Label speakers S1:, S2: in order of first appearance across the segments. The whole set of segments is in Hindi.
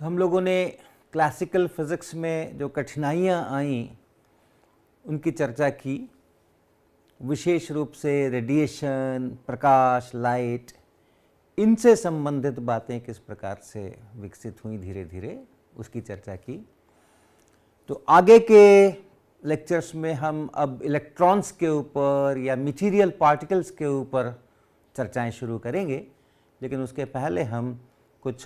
S1: तो हम लोगों ने क्लासिकल फिज़िक्स में जो कठिनाइयाँ आईं उनकी चर्चा की, विशेष रूप से रेडिएशन, प्रकाश, लाइट, इनसे संबंधित बातें किस प्रकार से विकसित हुई धीरे धीरे, उसकी चर्चा की। तो आगे के लेक्चर्स में हम अब इलेक्ट्रॉन्स के ऊपर या मटेरियल पार्टिकल्स के ऊपर चर्चाएं शुरू करेंगे, लेकिन उसके पहले हम कुछ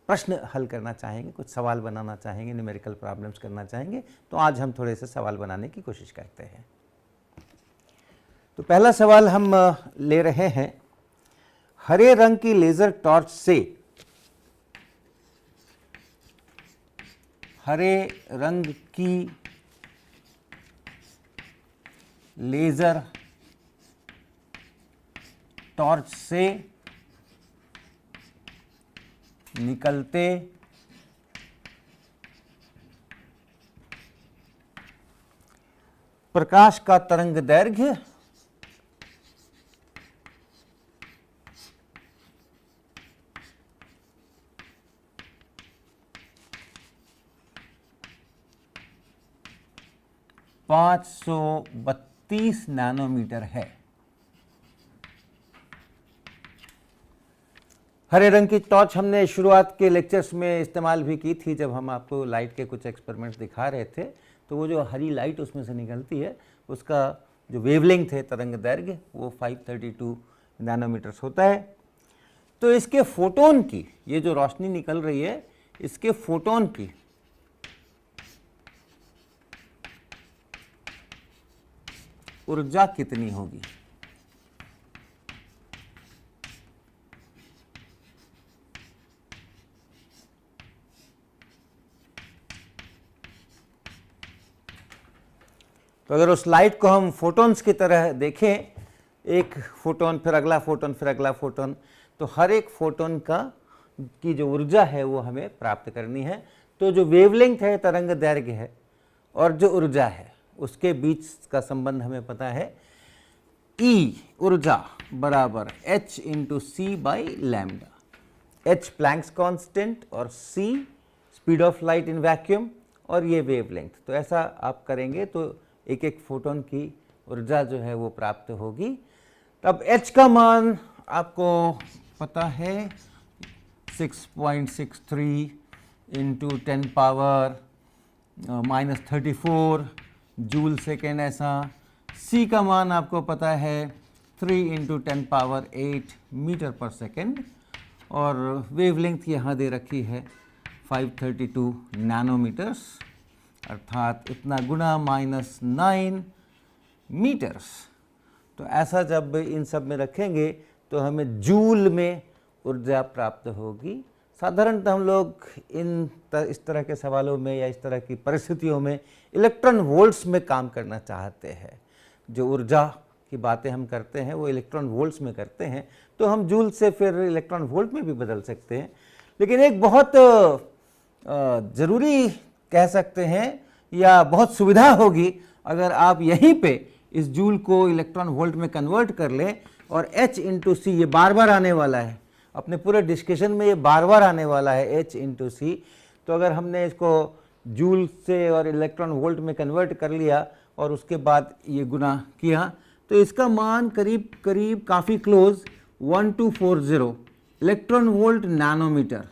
S1: प्रश्न हल करना चाहेंगे, कुछ सवाल बनाना चाहेंगे, न्यूमेरिकल प्रॉब्लम्स करना चाहेंगे। तो आज हम थोड़े से सवाल बनाने की कोशिश करते हैं। तो पहला सवाल हम ले रहे हैं, हरे रंग की लेज़र टॉर्च से हरे रंग की लेज़र टॉर्च से निकलते प्रकाश का तरंग दैर्घ्य 532 नैनोमीटर है। हरे रंग की टॉर्च हमने शुरुआत के लेक्चर्स में इस्तेमाल भी की थी, जब हम आपको लाइट के कुछ एक्सपेरिमेंट्स दिखा रहे थे। तो वो जो हरी लाइट उसमें से निकलती है, उसका जो वेवलेंथ है, तरंग दैर्घ्य, वो 532 नैनोमीटर्स होता है। तो इसके फोटोन की, ये जो रोशनी निकल रही है, इसके फोटोन की ऊर्जा कितनी होगी? तो अगर उस लाइट को हम फोटॉन्स की तरह देखें, एक फोटोन फिर अगला फोटोन फिर अगला फोटोन, तो हर एक फोटोन की जो ऊर्जा है वो हमें प्राप्त करनी है। तो जो वेवलेंथ है, तरंग दैर्घ्य है, और जो ऊर्जा है, उसके बीच का संबंध हमें पता है। E ऊर्जा बराबर h into C by lambda. h Planck's constant और c speed of light in vacuum, और ये वेवलेंथ। तो ऐसा आप करेंगे तो एक एक फोटोन की ऊर्जा जो है वो प्राप्त होगी। तब h का मान आपको पता है, 6.63 इंटू 10 पावर -34 जूल सेकेंड ऐसा। c का मान आपको पता है 3 इंटू 10 पावर 8 मीटर पर सेकेंड, और वेवलेंथ यहाँ दे रखी है 532 नैनोमीटर्स, अर्थात इतना गुना -9 मीटर्स। तो ऐसा जब इन सब में रखेंगे तो हमें जूल में ऊर्जा प्राप्त होगी। साधारणतः हम लोग इस तरह के सवालों में या इस तरह की परिस्थितियों में इलेक्ट्रॉन वोल्ट्स में काम करना चाहते हैं। जो ऊर्जा की बातें हम करते हैं वो इलेक्ट्रॉन वोल्ट्स में करते हैं, तो हम जूल से फिर इलेक्ट्रॉन वोल्ट में भी बदल सकते हैं। लेकिन एक बहुत ज़रूरी कह सकते हैं या बहुत सुविधा होगी अगर आप यहीं पे इस जूल को इलेक्ट्रॉन वोल्ट में कन्वर्ट कर लें, और h इंटू सी, ये बार बार आने वाला है अपने पूरे डिस्कशन में, ये बार बार आने वाला है h इंटू सी। तो अगर हमने इसको जूल से और इलेक्ट्रॉन वोल्ट में कन्वर्ट कर लिया और उसके बाद ये गुना किया, तो इसका मान करीब करीब काफ़ी क्लोज 1240 इलेक्ट्रॉन वोल्ट नैनोमीटर,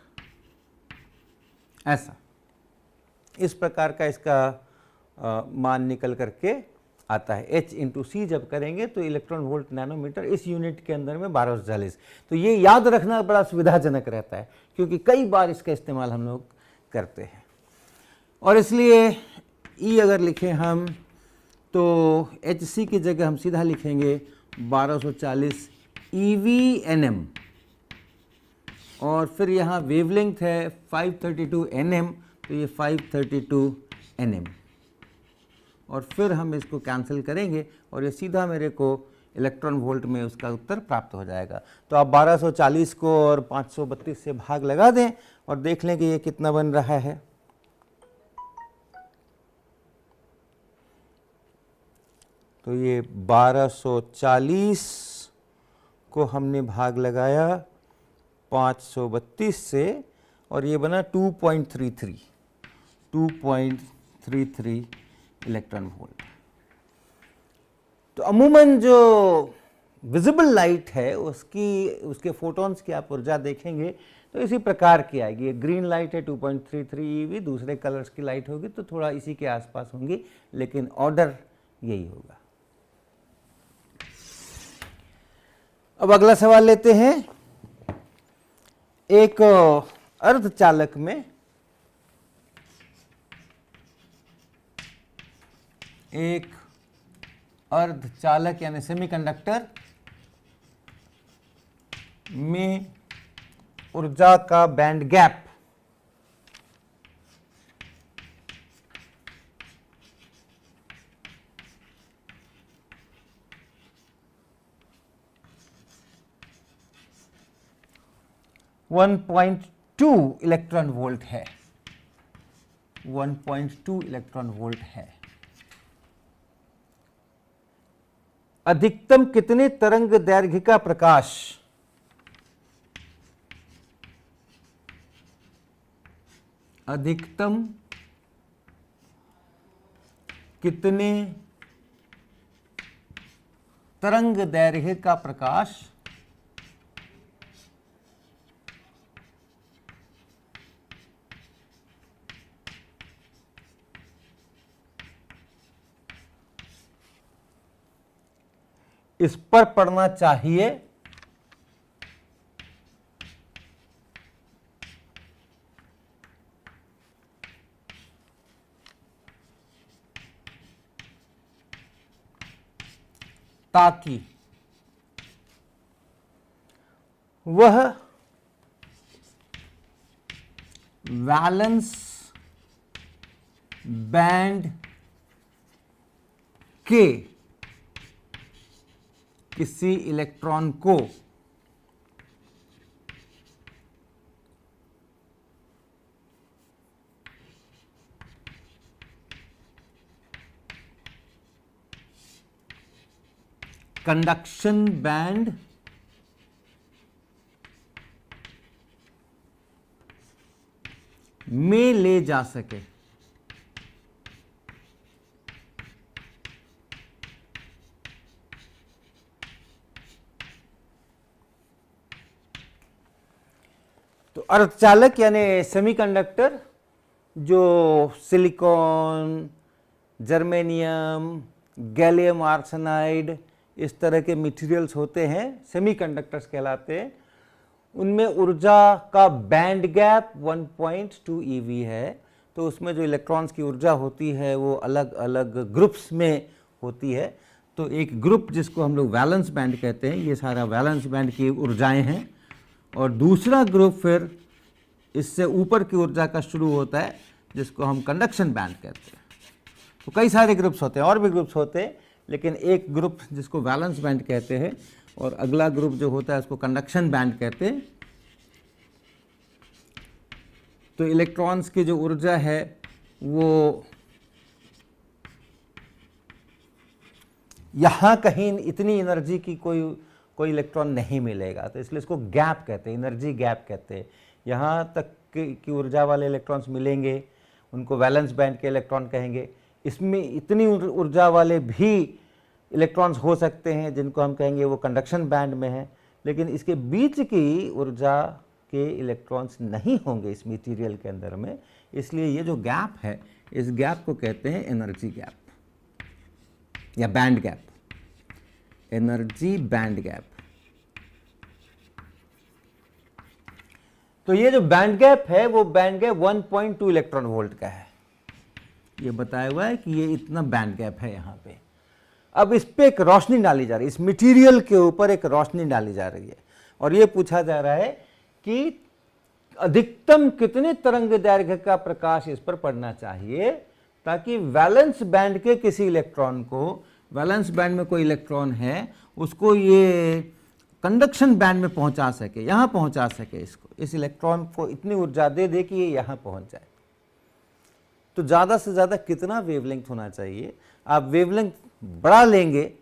S1: ऐसा इस प्रकार का इसका मान निकल करके आता है। h इंटू सी जब करेंगे तो इलेक्ट्रॉन वोल्ट नैनोमीटर इस यूनिट के अंदर में 1240। तो ये याद रखना बड़ा सुविधाजनक रहता है, क्योंकि कई बार इसका इस्तेमाल हम लोग करते हैं। और इसलिए E अगर लिखें हम, तो HC की जगह हम सीधा लिखेंगे 1240 EV/nm, और फिर यहाँ वेवलेंथ है 532 nm, तो ये 532 nm, और फिर हम इसको कैंसिल करेंगे और ये सीधा मेरे को इलेक्ट्रॉन वोल्ट में उसका उत्तर प्राप्त हो जाएगा। तो आप 1240 को और 532 से भाग लगा दें और देख लें कि ये कितना बन रहा है। तो ये 1240 को हमने भाग लगाया 532 से, और ये बना 2.33 इलेक्ट्रॉन वोल्ट। तो अमूमन जो विजिबल लाइट है उसके फोटॉन्स की आप ऊर्जा देखेंगे तो इसी प्रकार की आएगी। ये ग्रीन लाइट है 2.33 eV, दूसरे कलर्स की लाइट होगी तो थोड़ा इसी के आसपास होंगी, लेकिन ऑर्डर यही होगा। अब अगला सवाल लेते हैं। एक अर्धचालक में यानी सेमीकंडक्टर में ऊर्जा का बैंड गैप इलेक्ट्रॉन वोल्ट है। 1.2 इलेक्ट्रॉन वोल्ट है। अधिकतम कितने तरंग दैर्घ्य का प्रकाश इस पर पड़ना चाहिए? ताकि वह वैलेंस बैंड के किसी इलेक्ट्रॉन को कंडक्शन बैंड में ले जा सके। तो अर्धचालक यानी सेमीकंडक्टर जो सिलिकॉन, जर्मेनियम, गैलियम आर्सेनाइड इस तरह के मटेरियल्स होते हैं, सेमीकंडक्टर्स कहलाते हैं। उनमें ऊर्जा का बैंड गैप 1.2 eV है। तो उसमें जो इलेक्ट्रॉन्स की ऊर्जा होती है वो अलग अलग ग्रुप्स में होती है। तो एक ग्रुप जिसको हम लोग वैलेंस बैंड कहते हैं, ये सारा वैलेंस बैंड की ऊर्जाएं हैं, और दूसरा ग्रुप फिर इससे ऊपर की ऊर्जा का शुरू होता है जिसको हम कंडक्शन बैंड कहते हैं। तो कई सारे ग्रुप्स होते हैं, और भी ग्रुप्स होते हैं, लेकिन एक ग्रुप जिसको वैलेंस बैंड कहते हैं और अगला ग्रुप जो होता है उसको कंडक्शन बैंड कहते हैं। तो इलेक्ट्रॉन्स की जो ऊर्जा है वो यहाँ कहीं इतनी एनर्जी की कोई इलेक्ट्रॉन नहीं मिलेगा, तो इसलिए इसको गैप कहते हैं, एनर्जी गैप कहते हैं। यहाँ तक की ऊर्जा वाले इलेक्ट्रॉन्स मिलेंगे, उनको वैलेंस बैंड के इलेक्ट्रॉन कहेंगे। इसमें इतनी ऊर्जा वाले भी इलेक्ट्रॉन्स हो सकते हैं जिनको हम कहेंगे वो कंडक्शन बैंड में है, लेकिन इसके बीच की ऊर्जा के इलेक्ट्रॉन्स नहीं होंगे इस मटेरियल के अंदर में। इसलिए ये जो गैप है, इस गैप को कहते हैं एनर्जी गैप या band gap, energy band gap. तो ये जो बैंड गैप है वो बैंड गैप 1.2 इलेक्ट्रॉन वोल्ट का है। ये बताया हुआ है कि ये इतना बैंड गैप है यहाँ पे। अब इस पे एक रोशनी डाली जा रही है, इस मटेरियल के ऊपर एक रोशनी डाली जा रही है, और ये पूछा जा रहा है कि अधिकतम कितने तरंग दैर्घ्य का प्रकाश इस पर पड़ना चाहिए ताकि वैलेंस बैंड के किसी इलेक्ट्रॉन को, वैलेंस बैंड में कोई इलेक्ट्रॉन है उसको ये कंडक्शन बैंड में पहुंचा सके, यहाँ पहुंचा सके, इसको, इस इलेक्ट्रॉन को इतनी ऊर्जा दे दे कि ये यहाँ पहुंच जाए। तो ज़्यादा से ज़्यादा कितना वेवलेंथ होना चाहिए? आप वेवलेंथ बड़ा लेंगे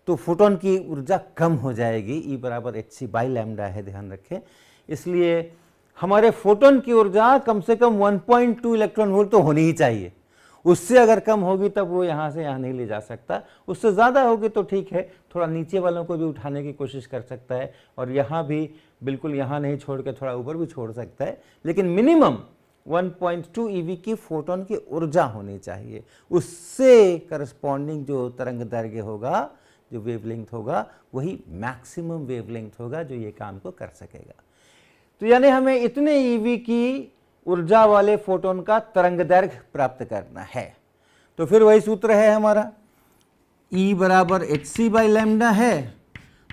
S1: तो फोटोन की ऊर्जा कम हो जाएगी। E = hc/λ है, ध्यान रखें। इसलिए हमारे फोटोन की ऊर्जा कम से कम 1.2 इलेक्ट्रॉन वोल्ट तो होनी ही चाहिए। उससे अगर कम होगी तब वो यहाँ से यहाँ नहीं ले जा सकता, उससे ज़्यादा होगी तो ठीक है, थोड़ा नीचे वालों को भी उठाने की कोशिश कर सकता है, और यहाँ भी बिल्कुल यहाँ नहीं छोड़ के थोड़ा ऊपर भी छोड़ सकता है, लेकिन मिनिमम 1.2 EV की फोटोन की ऊर्जा होनी चाहिए। उससे करस्पॉन्डिंग जो तरंग दैर्घ्य होगा, जो वेवलेंथ होगा, वही मैक्सिमम वेवलेंथ होगा जो ये काम को कर सकेगा। तो यानी हमें इतने EV की ऊर्जा वाले फोटोन का तरंग दैर्घ्य प्राप्त करना है। तो फिर वही सूत्र है हमारा, E बराबर hc बाई लैम्डा है,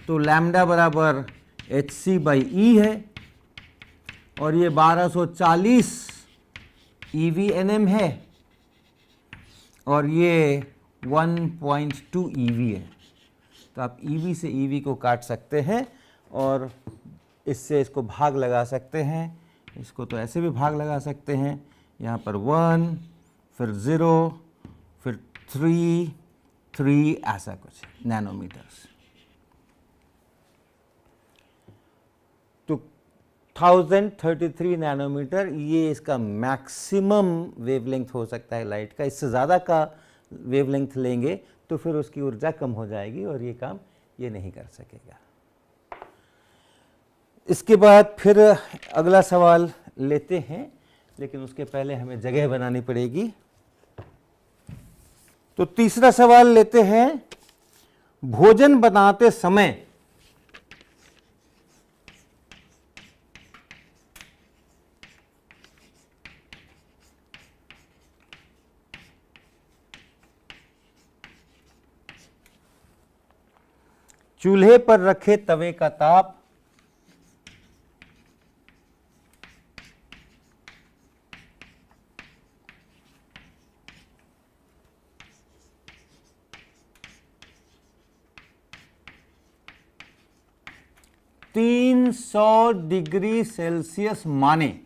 S1: तो लैम्डा बराबर hc बाई E है, और ये 1240 EV/nm है, और ये 1.2 EV है। तो आप EV से EV को काट सकते हैं और इससे इसको भाग लगा सकते हैं, इसको तो ऐसे भी भाग लगा सकते हैं, यहाँ पर 1, फिर 0, फिर 3, ऐसा कुछ नैनोमीटर्स। तो 1033 नैनोमीटर ये इसका मैक्सिमम वेवलेंथ हो सकता है लाइट का। इससे ज़्यादा का वेवलेंथ लेंगे तो फिर उसकी ऊर्जा कम हो जाएगी और ये काम ये नहीं कर सकेगा। इसके बाद फिर अगला सवाल लेते हैं, लेकिन उसके पहले हमें जगह बनानी पड़ेगी। तो तीसरा सवाल लेते हैं, भोजन बनाते समय चूल्हे पर रखे तवे का ताप 300 डिग्री सेल्सियस माने।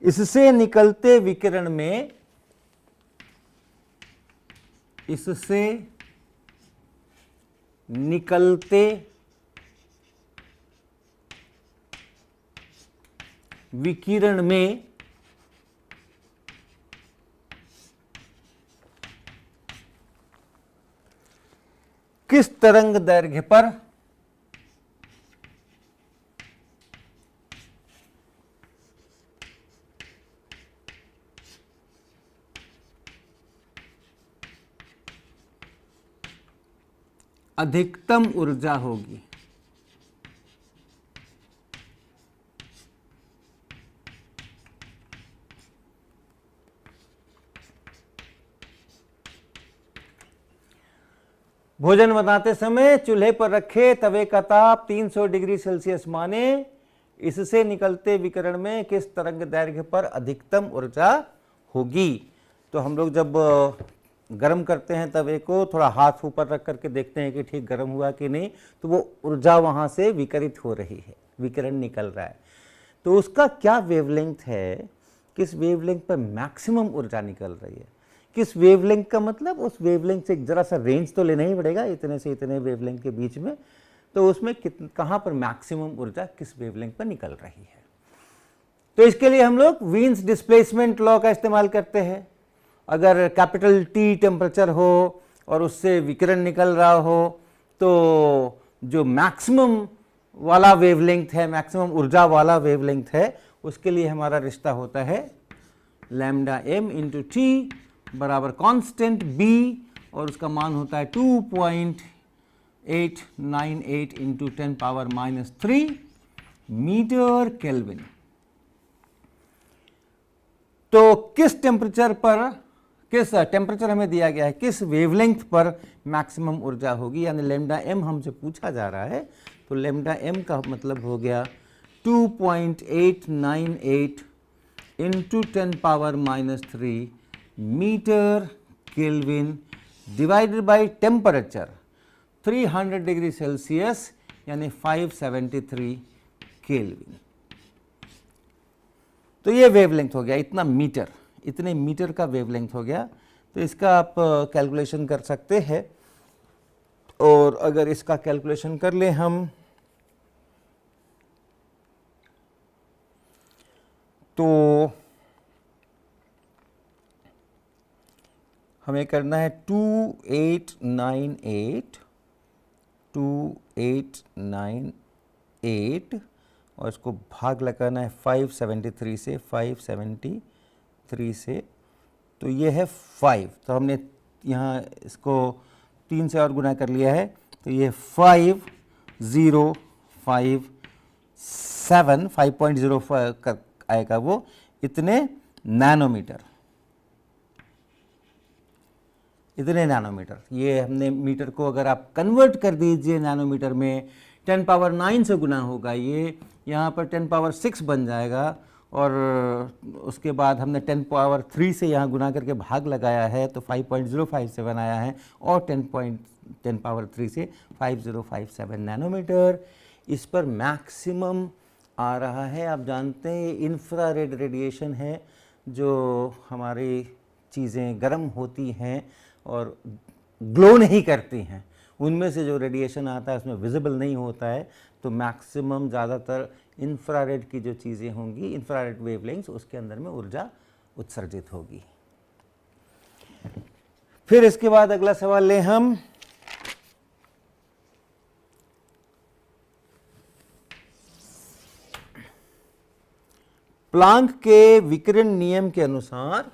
S1: इससे निकलते विकिरण में, इससे निकलते विकिरण में किस तरंग दैर्घ्य पर अधिकतम ऊर्जा होगी। भोजन बनाते समय चूल्हे पर रखे तवे का ताप 300 डिग्री सेल्सियस माने, इससे निकलते विकिरण में किस तरंग दैर्घ्य पर अधिकतम ऊर्जा होगी। तो हम लोग जब गर्म करते हैं तवे को, थोड़ा हाथ ऊपर रख करके देखते हैं कि ठीक गर्म हुआ कि नहीं, तो वो ऊर्जा वहाँ से विकिरित हो रही है, विकिरण निकल रहा है। तो उसका क्या वेवलेंथ है, किस वेवलेंथ पर मैक्सिमम ऊर्जा निकल रही है। किस वेवलेंथ का मतलब, उस वेवलेंथ से जरा सा रेंज तो लेना ही पड़ेगा, इतने से इतने वेवलेंथ के बीच में, तो उसमें कहाँ पर मैक्सिमम ऊर्जा किस वेवलेंथ पर निकल रही है। तो इसके लिए हम लोग वीन्स डिस्प्लेसमेंट लॉ का इस्तेमाल करते हैं। अगर कैपिटल T टेम्परेचर हो और उससे विकिरण निकल रहा हो, तो जो मैक्सिमम वाला वेवलेंथ है, मैक्सिमम ऊर्जा वाला वेवलेंथ है, उसके लिए हमारा रिश्ता होता है लैम्डा m इंटू टी बराबर कांस्टेंट b, और उसका मान होता है 2.898 इंटू 10⁻³ मीटर केल्विन। तो किस टेम्परेचर पर, किस टेम्परेचर हमें दिया गया है, किस वेवलेंथ पर मैक्सिमम ऊर्जा होगी, यानी लैम्डा m हमसे पूछा जा रहा है। तो लैम्डा m का मतलब हो गया 2.898 into 10⁻³ metre kelvin divided by temperature 300 degree Celsius, यानी 573 केल्विन। तो ये वेवलेंथ हो गया, इतना मीटर, इतने मीटर का वेवलेंथ हो गया। तो इसका आप कैलकुलेशन कर सकते हैं। और अगर इसका कैलकुलेशन कर ले हम तो हमें करना है 2898 और इसको भाग लगाना है 573 से 573 से, तो ये है 5। तो हमने यहाँ इसको 3 से और गुना कर लिया है, तो ये 5.05 आएगा वो इतने नैनोमीटर। ये हमने मीटर को अगर आप कन्वर्ट कर दीजिए नैनोमीटर में, 10 पावर 9 से गुना होगा, ये यहाँ पर 10 पावर 6 बन जाएगा और उसके बाद हमने 10 पावर 3 से यहाँ गुना करके भाग लगाया है तो 5.057 आया है और 10 पावर 3 से 5057 नैनोमीटर। इस पर मैक्सिमम आ रहा है। आप जानते हैं इंफ्रारेड रेडिएशन है जो हमारी चीज़ें गर्म होती हैं और ग्लो नहीं करती हैं, उनमें से जो रेडिएशन आता है उसमें विजिबल नहीं होता है, तो मैक्सिमम ज़्यादातर इंफ्रारेड की जो चीज़ें होंगी, इंफ्रारेड वेवलेंथ्स, उसके अंदर में ऊर्जा उत्सर्जित होगी। फिर इसके बाद अगला सवाल लें हम, प्लांक के विकिरण नियम के अनुसार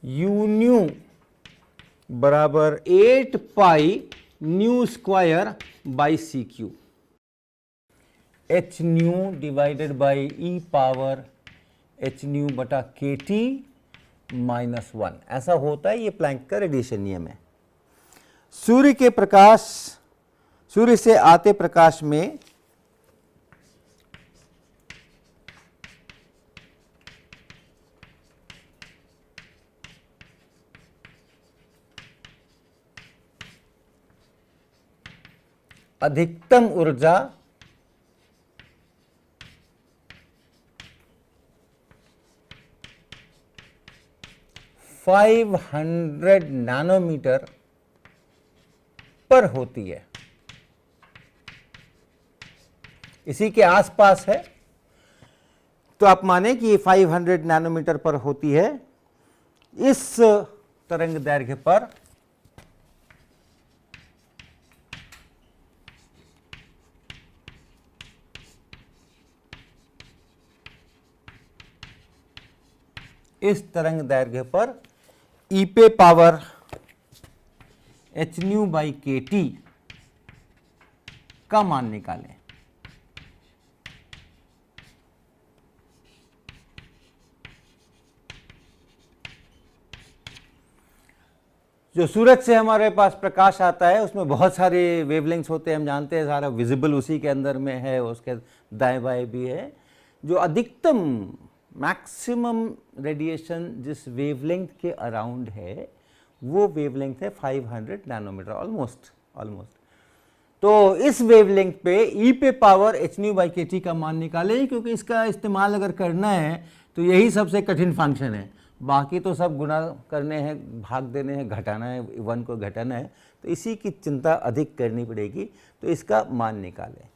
S1: यू न्यू बराबर 8 pi nu square by C cube, H nu divided by E power H nu बटा के टी माइनस 1, ऐसा होता है। ये प्लैंक का रेडिएशन नियम है। सूर्य से आते प्रकाश में अधिकतम ऊर्जा 500 नैनोमीटर पर होती है, इसी के आसपास है, तो आप माने कि ये 500 नैनोमीटर पर होती है। इस तरंग दैर्घ्य पर ई पे पावर एच न्यू बाई के टी का मान निकालें। जो सूरज से हमारे पास प्रकाश आता है उसमें बहुत सारे वेवलेंथ्स होते हैं, हम जानते हैं, सारा विजिबल उसी के अंदर में है, उसके दाएं बाएं भी है। जो अधिकतम मैक्सिमम रेडिएशन जिस वेवलेंथ के अराउंड है वो वेवलेंथ है 500 नैनोमीटर, ऑलमोस्ट। तो इस वेवलेंथ पे ई पे पावर एच न्यू बाई के टी का मान निकालें, क्योंकि इसका इस्तेमाल अगर करना है तो यही सबसे कठिन फंक्शन है। बाकी तो सब गुना करने हैं, भाग देने हैं, घटाना है, 1 को घटाना है, तो इसी की चिंता अधिक करनी पड़ेगी। तो इसका मान निकालें।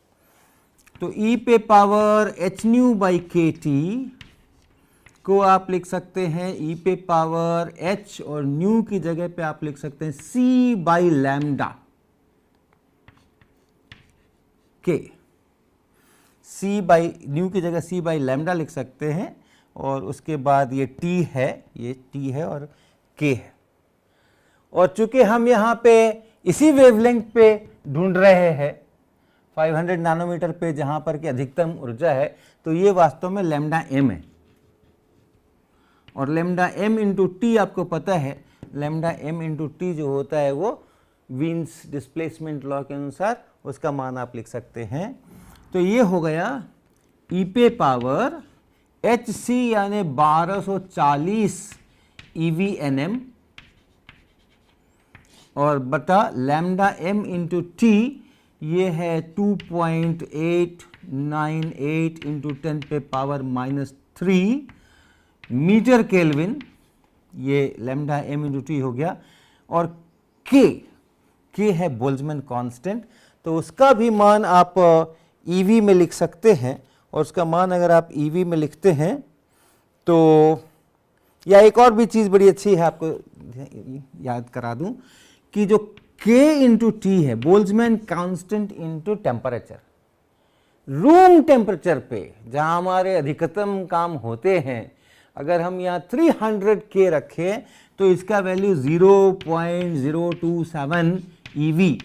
S1: तो ई पे पावर एच न्यू बाई के टी को आप लिख सकते हैं ई पे पावर एच, और न्यू की जगह पे आप लिख सकते हैं सी बाई लैम्डा के। सी बाई न्यू की जगह सी बाई लैम्डा लिख सकते हैं, और उसके बाद ये टी है, ये टी है और के है। और चूंकि हम यहाँ पे इसी वेवलेंथ पे ढूंढ रहे हैं 500 नैनोमीटर पे, जहाँ पर कि अधिकतम ऊर्जा है, तो ये वास्तव में लैम्डा एम है, और लैम्डा एम इंटू टी आपको पता है लैम्डा m इंटू टी जो होता है वो वीन्स डिस्प्लेसमेंट लॉ के अनुसार उसका मान आप लिख सकते हैं। तो ये हो गया e पे पावर hc यानी 1240 EV/nm और बटा लैम्डा m इंटू टी ये है 2.898 इंटू 10 पे पावर -3 मीटर केल्विन, ये लैम्डा m इंटू टी हो गया। और k है बोल्ट्जमैन कांस्टेंट, तो उसका भी मान आप EV में लिख सकते हैं। और उसका मान अगर आप EV में लिखते हैं तो, या एक और भी चीज़ बड़ी अच्छी है आपको याद करा दूं कि जो K इंटू टी है Boltzmann constant into temperature, room temperature पे जहां हमारे अधिकतम काम होते हैं, अगर हम यहाँ 300 K रखें तो इसका वैल्यू 0.027 EV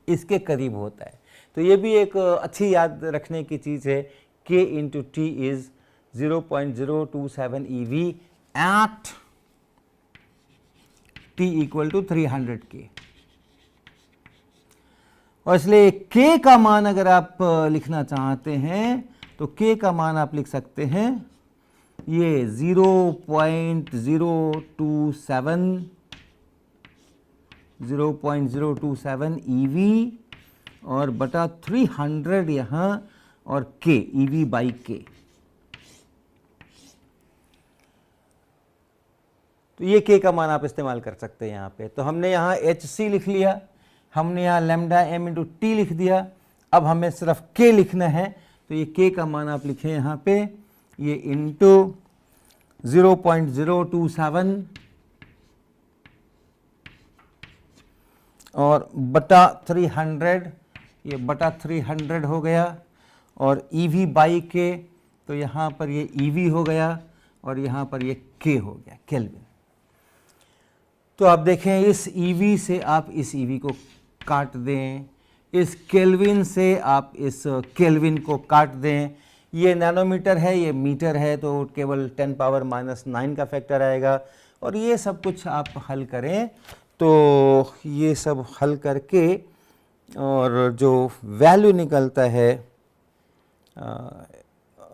S1: इसके करीब होता है। तो ये भी एक अच्छी याद रखने की चीज़ है। K into T is 0.027 EV at T equal to 300 K। और इसलिए K का मान अगर आप लिखना चाहते हैं तो K का मान आप लिख सकते हैं ये 0.027 EV और बटा 300 यहाँ और K EV बाई K। तो ये K का मान आप इस्तेमाल कर सकते हैं यहाँ पे। तो हमने यहाँ HC लिख लिया, हमने यहाँ लैम्डा m इंटू टी लिख दिया। अब हमें सिर्फ K लिखना है, तो ये K का मान आप लिखें यहाँ पे, ये इंटू 0.027 और बटा 300, ये बटा 300 हो गया और EV बाई K, तो यहाँ पर ये EV हो गया और यहाँ पर ये K हो गया केल्विन। तो आप देखें इस EV से आप इस EV को काट दें, इस केल्विन से आप इस केल्विन को काट दें। ये नैनोमीटर है, ये मीटर है, तो केवल 10 पावर -9 का फैक्टर आएगा। और ये सब कुछ आप हल करें तो ये सब हल करके और जो वैल्यू निकलता है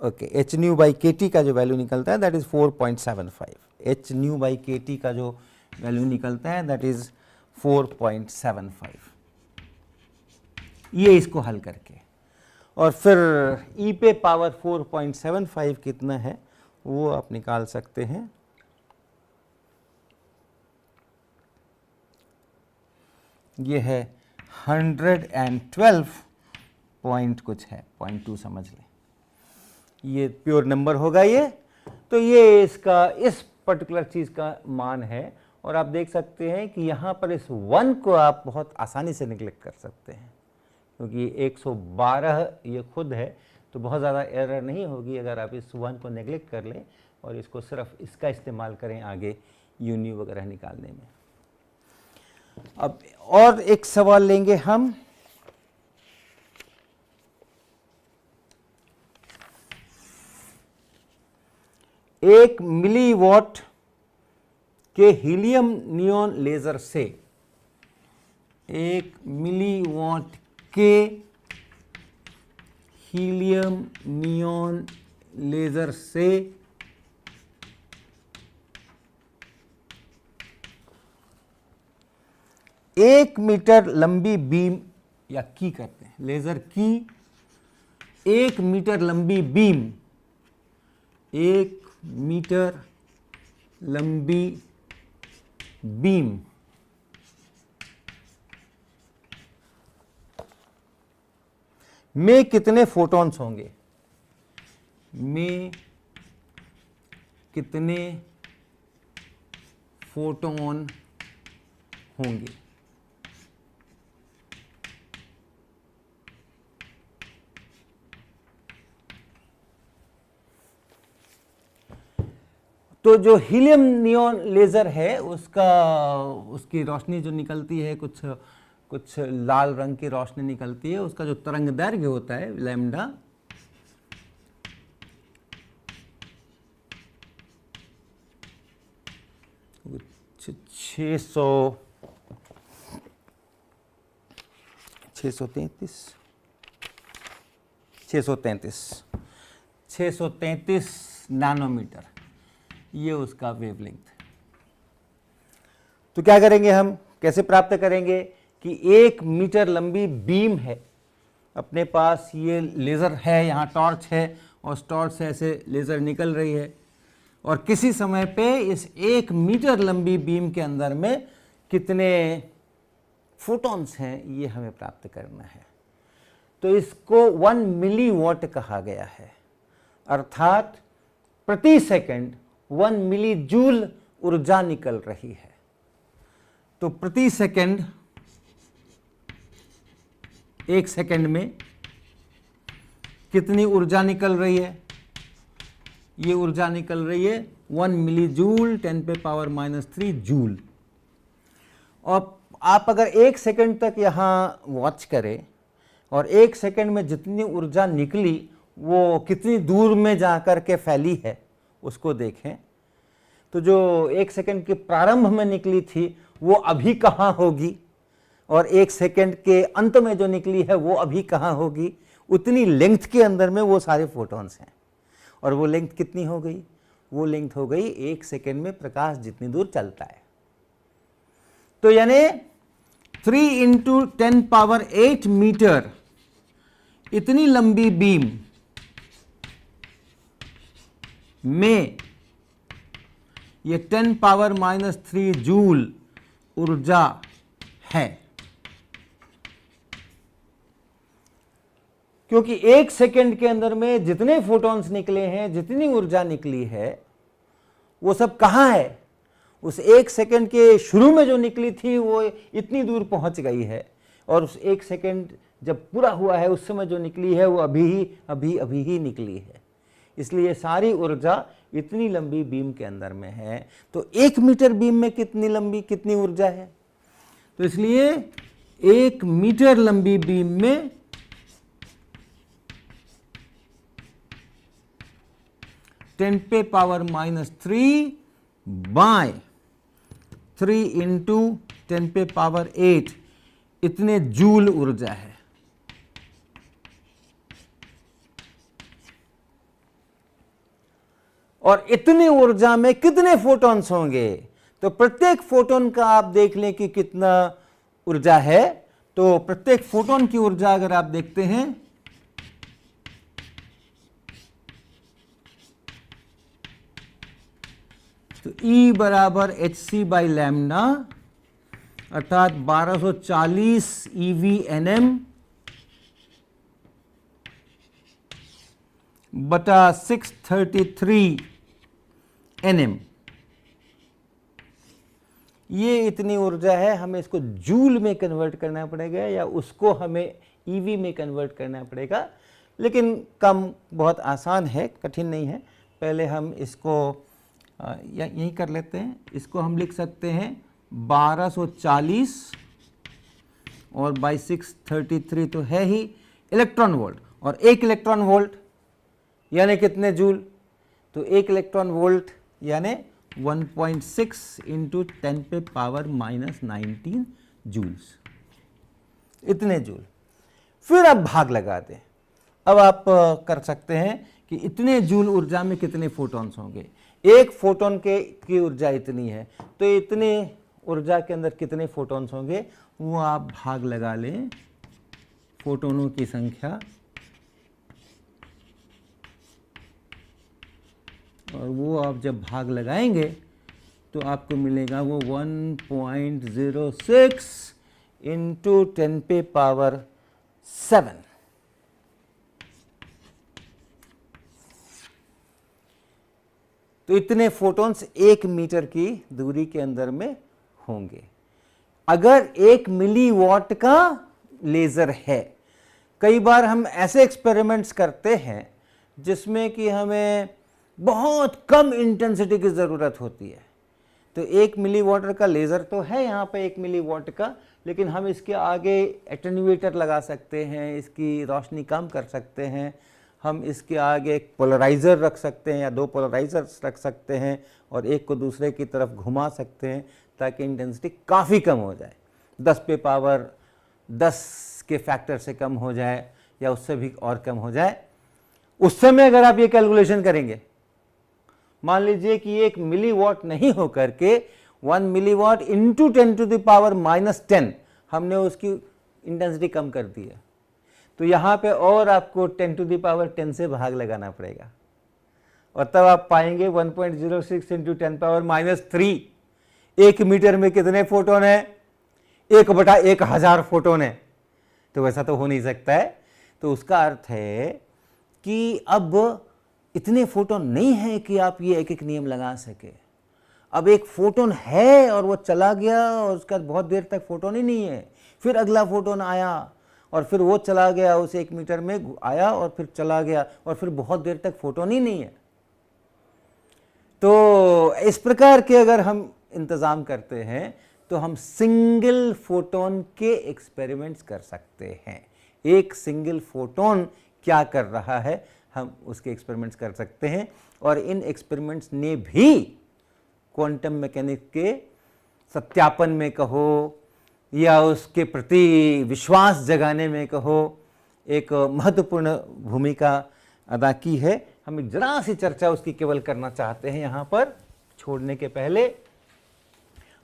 S1: ओके एच न्यू बाई के टी का जो वैल्यू निकलता है that is 4.75। H new by के टी का जो वैल्यू निकलता है दैट इज़ 4.75। ये इसको हल करके और फिर e पे पावर 4.75 कितना है वो आप निकाल सकते हैं। ये है 112 पॉइंट कुछ है, 0.2 समझ लें, ये प्योर नंबर होगा ये। तो ये इसका इस पर्टिकुलर चीज़ का मान है। और आप देख सकते हैं कि यहाँ पर इस 1 को आप बहुत आसानी से निगलेक्ट कर सकते हैं, क्योंकि 112 ये खुद है, तो बहुत ज़्यादा एरर नहीं होगी अगर आप इस 1 को नेगलेक्ट कर लें और इसको सिर्फ इसका इस्तेमाल करें आगे यूनिव वगैरह निकालने में। अब और एक सवाल लेंगे हम, एक मिलीवॉट के हीलियम नियॉन लेजर से, 1 मिलीवॉट के हीलियम नियॉन लेजर से 1 मीटर लंबी बीम या की करते हैं, लेजर की 1 मीटर लंबी बीम, 1 मीटर लंबी बीम में कितने फोटॉन्स होंगे, में कितने फोटॉन होंगे। तो जो हीलियम नियॉन लेज़र है उसकी रोशनी जो निकलती है कुछ लाल रंग की रोशनी निकलती है, उसका जो तरंग दैर्घ्य होता है लैम्डा, सौ तैंतीस नैनोमीटर, ये उसका वेवलेंथ। तो क्या करेंगे हम, कैसे प्राप्त करेंगे कि 1 मीटर लंबी बीम है, अपने पास ये लेज़र है, यहाँ टॉर्च है और उस टॉर्च से ऐसे लेज़र निकल रही है, और किसी समय पे इस 1 मीटर लंबी बीम के अंदर में कितने फोटॉन्स हैं ये हमें प्राप्त करना है। तो इसको 1 मिलीवॉट कहा गया है, अर्थात प्रति सेकंड 1 मिली जूल ऊर्जा निकल रही है। तो प्रति सेकंड, 1 सेकंड में कितनी ऊर्जा निकल रही है, ये ऊर्जा निकल रही है 1 मिली जूल 10⁻³ जूल। और आप अगर 1 सेकंड तक यहाँ वॉच करें और 1 सेकंड में जितनी ऊर्जा निकली वो कितनी दूर में जाकर के फैली है उसको देखें, तो जो 1 सेकंड के प्रारंभ में निकली थी वो अभी कहाँ होगी, और 1 सेकंड के अंत में जो निकली है वो अभी कहाँ होगी, उतनी लेंथ के अंदर में वो सारे फोटॉन्स हैं। और वो लेंथ कितनी हो गई, वो लेंथ हो गई 1 सेकंड में प्रकाश जितनी दूर चलता है। तो यानी 3 × 10⁸ मीटर इतनी लंबी बीम में ये 10⁻³ जूल ऊर्जा है, क्योंकि 1 सेकंड के अंदर में जितने फोटॉन्स निकले हैं, जितनी ऊर्जा निकली है, वो सब कहाँ है, उस 1 सेकंड के शुरू में जो निकली थी वो इतनी दूर पहुंच गई है, और उस 1 सेकंड जब पूरा हुआ है उस समय जो निकली है वो अभी ही निकली है। इसलिए सारी ऊर्जा इतनी लंबी बीम के अंदर में है। तो 1 मीटर बीम में कितनी ऊर्जा है, तो इसलिए 1 मीटर लंबी बीम में 10⁻³ बाय 3 × 10⁸ इतने जूल ऊर्जा है। और इतनी ऊर्जा में कितने फोटॉन्स होंगे, तो प्रत्येक फोटोन का आप देख लें कि कितना ऊर्जा है। तो प्रत्येक फोटोन की ऊर्जा अगर आप देखते हैं तो E बराबर hc/λ अर्थात 1240 eV/nm बटा 633 nm, ये इतनी ऊर्जा है। हमें इसको जूल में कन्वर्ट करना पड़ेगा या उसको हमें ईवी में कन्वर्ट करना पड़ेगा, लेकिन कम बहुत आसान है, कठिन नहीं है। पहले हम इसको यही कर लेते हैं। इसको हम लिख सकते हैं 1240 और बाई 633 तो है ही इलेक्ट्रॉन वोल्ट, और 1 इलेक्ट्रॉन वोल्ट यानी कितने जूल, तो 1 इलेक्ट्रॉन वोल्ट यानी 1.6 × 10⁻⁻19 जूल्स, इतने जूल। फिर आप भाग लगा दें। अब आप कर सकते हैं कि इतने जूल ऊर्जा में कितने फोटॉन्स होंगे। एक फोटोन की ऊर्जा इतनी है, तो इतने ऊर्जा के अंदर कितने फोटॉन्स होंगे वो आप भाग लगा लें फोटोनों की संख्या, और वो आप जब भाग लगाएंगे तो आपको मिलेगा वो 1.06 × 10⁻⁷। तो इतने फोटॉन्स 1 मीटर की दूरी के अंदर में होंगे। अगर 1 मिलीवॉट का लेज़र है, कई बार हम ऐसे एक्सपेरिमेंट्स करते हैं जिसमें कि हमें बहुत कम इंटेंसिटी की ज़रूरत होती है। तो 1 मिलीवॉट का लेज़र तो है यहाँ पे 1 मिलीवॉट का, लेकिन हम इसके आगे एटेन्यूएटर लगा सकते हैं, इसकी रोशनी कम कर सकते हैं, हम इसके आगे एक पोलराइज़र रख सकते हैं या 2 पोलराइजर्स रख सकते हैं और एक को दूसरे की तरफ घुमा सकते हैं ताकि इंटेंसिटी काफ़ी कम हो जाए, 10 पे पावर 10 के फैक्टर से कम हो जाए या उससे भी और कम हो जाए। उस समय अगर आप ये कैलकुलेशन करेंगे, मान लीजिए कि 1 मिलीवॉट नहीं होकर के 1 milliwatt into 10 to the power -10 हमने उसकी इंटेंसिटी कम कर दी है, तो यहाँ पे और आपको 10 टू द पावर 10 से भाग लगाना पड़ेगा और तब आप पाएंगे 1.06 इंटू 10 पावर -3। 1 मीटर में कितने फोटोन है? 1/1000 फोटोन है। तो वैसा तो हो नहीं सकता है। तो उसका अर्थ है कि अब इतने फोटोन नहीं है कि आप ये एक एक नियम लगा सके। अब एक फोटोन है और वो चला गया और उसका बहुत देर तक फोटोन ही नहीं है, फिर अगला फोटोन आया और फिर वो चला गया, उस 1 मीटर में आया और फिर चला गया और फिर बहुत देर तक फोटोन ही नहीं है। तो इस प्रकार के अगर हम इंतज़ाम करते हैं तो हम सिंगल फोटोन के एक्सपेरिमेंट्स कर सकते हैं। एक सिंगल फोटोन क्या कर रहा है हम उसके एक्सपेरिमेंट्स कर सकते हैं और इन एक्सपेरिमेंट्स ने भी क्वांटम मैकेनिक्स के सत्यापन में कहो या उसके प्रति विश्वास जगाने में कहो एक महत्वपूर्ण भूमिका अदा की है। हम एक जरा सी चर्चा उसकी केवल करना चाहते हैं यहाँ पर छोड़ने के पहले।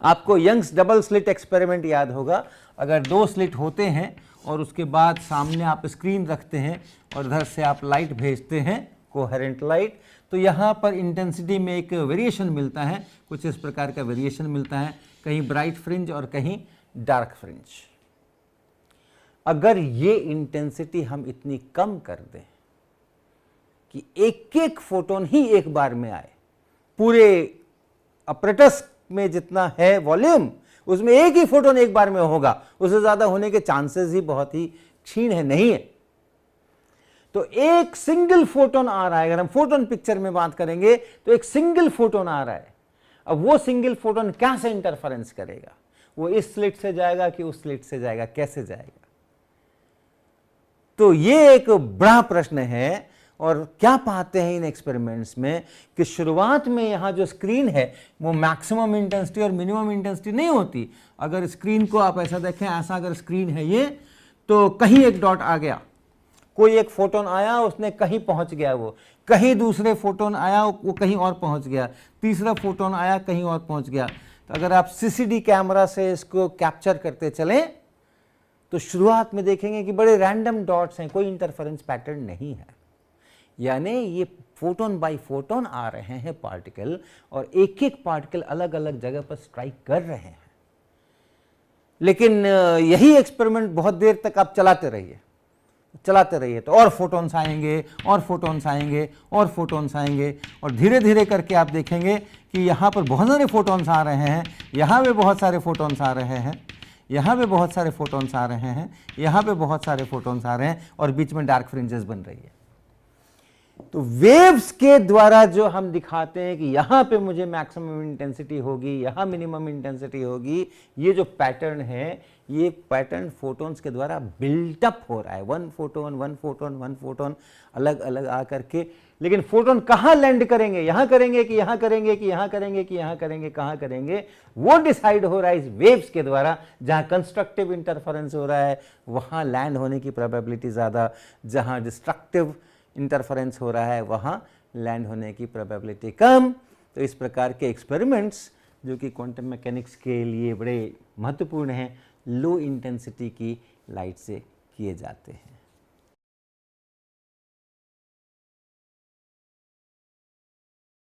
S1: आपको यंग्स डबल स्लिट एक्सपेरिमेंट याद होगा। अगर 2 स्लिट होते हैं और उसके बाद सामने आप स्क्रीन रखते हैं और इधर से आप लाइट भेजते हैं, कोहेरेंट लाइट, तो यहाँ पर इंटेंसिटी में एक वेरिएशन मिलता है, कुछ इस प्रकार का वेरिएशन मिलता है, कहीं ब्राइट फ्रिंज और कहीं डार्क फ्रिंज। अगर ये इंटेंसिटी हम इतनी कम कर दें कि एक एक फोटोन ही एक बार में आए, पूरे अपरेटस में जितना है वॉल्यूम उसमें एक ही फोटोन एक बार में होगा, उससे ज़्यादा होने के चांसेस ही बहुत ही क्षीण है, नहीं है। तो एक सिंगल फोटोन आ रहा है, अगर हम फोटोन पिक्चर में बात करेंगे तो एक सिंगल फोटोन आ रहा है। अब वो सिंगल फोटोन कैसे इंटरफेरेंस करेगा? वो इस स्लिट से जाएगा कि उस स्लिट से जाएगा, कैसे जाएगा? तो ये एक बड़ा प्रश्न है। और क्या पाते हैं इन एक्सपेरिमेंट्स में कि शुरुआत में यहाँ जो स्क्रीन है वो मैक्सिमम इंटेंसिटी और मिनिमम इंटेंसिटी नहीं होती। अगर स्क्रीन को आप ऐसा देखें, ऐसा अगर स्क्रीन है ये, तो कहीं एक डॉट आ गया, कोई एक फोटोन आया, उसने कहीं पहुंच गया, वो कहीं दूसरे फोटोन आया, वो कहीं और पहुंच गया, तीसरा फोटोन आया, कहीं और पहुंच गया। तो अगर आप सीसीडी कैमरा से इसको कैप्चर करते चलें तो शुरुआत में देखेंगे कि बड़े रैंडम डॉट्स हैं, कोई इंटरफेरेंस पैटर्न नहीं है। यानी ये फोटोन बाय फोटोन आ रहे हैं पार्टिकल, और एक एक पार्टिकल अलग अलग जगह पर स्ट्राइक कर रहे हैं। लेकिन यही एक्सपेरिमेंट बहुत देर तक आप चलाते रहिए तो और फोटोन्स आएंगे और फोटोन्स आएंगे और फोटोन्स आएंगे, और धीरे धीरे करके आप देखेंगे कि यहाँ पर बहुत सारे फोटोन्स आ रहे हैं, यहाँ पे बहुत सारे फोटोन्स आ रहे हैं, यहाँ पे बहुत सारे फोटोन्स आ रहे हैं, यहाँ पे बहुत सारे फोटोन्स आ रहे हैं, और बीच में डार्क फ्रिंजेस बन रही है। तो वेव्स के द्वारा जो हम दिखाते हैं कि यहाँ पे मुझे मैक्सिमम इंटेंसिटी होगी, यहाँ मिनिमम इंटेंसिटी होगी, ये जो पैटर्न है, ये पैटर्न फोटोन्स के द्वारा बिल्टअप हो रहा है। वन फोटोन अलग अलग आकर के। लेकिन फोटोन कहाँ लैंड करेंगे, यहाँ करेंगे कि यहाँ करेंगे कि यहाँ करेंगे कि यहाँ करेंगे, कहाँ करेंगे, वो डिसाइड हो रहा है इस वेव्स के द्वारा। जहाँ कंस्ट्रक्टिव इंटरफेरेंस हो रहा है वहाँ लैंड होने की प्रोबेबिलिटी ज़्यादा, जहाँ डिस्ट्रक्टिव इंटरफेरेंस हो रहा है वहाँ लैंड होने की प्रोबेबिलिटी कम। तो इस प्रकार के एक्सपेरिमेंट्स जो कि क्वांटम मैकेनिक्स के लिए बड़े महत्वपूर्ण हैं, लो इंटेंसिटी की लाइट से किए जाते हैं।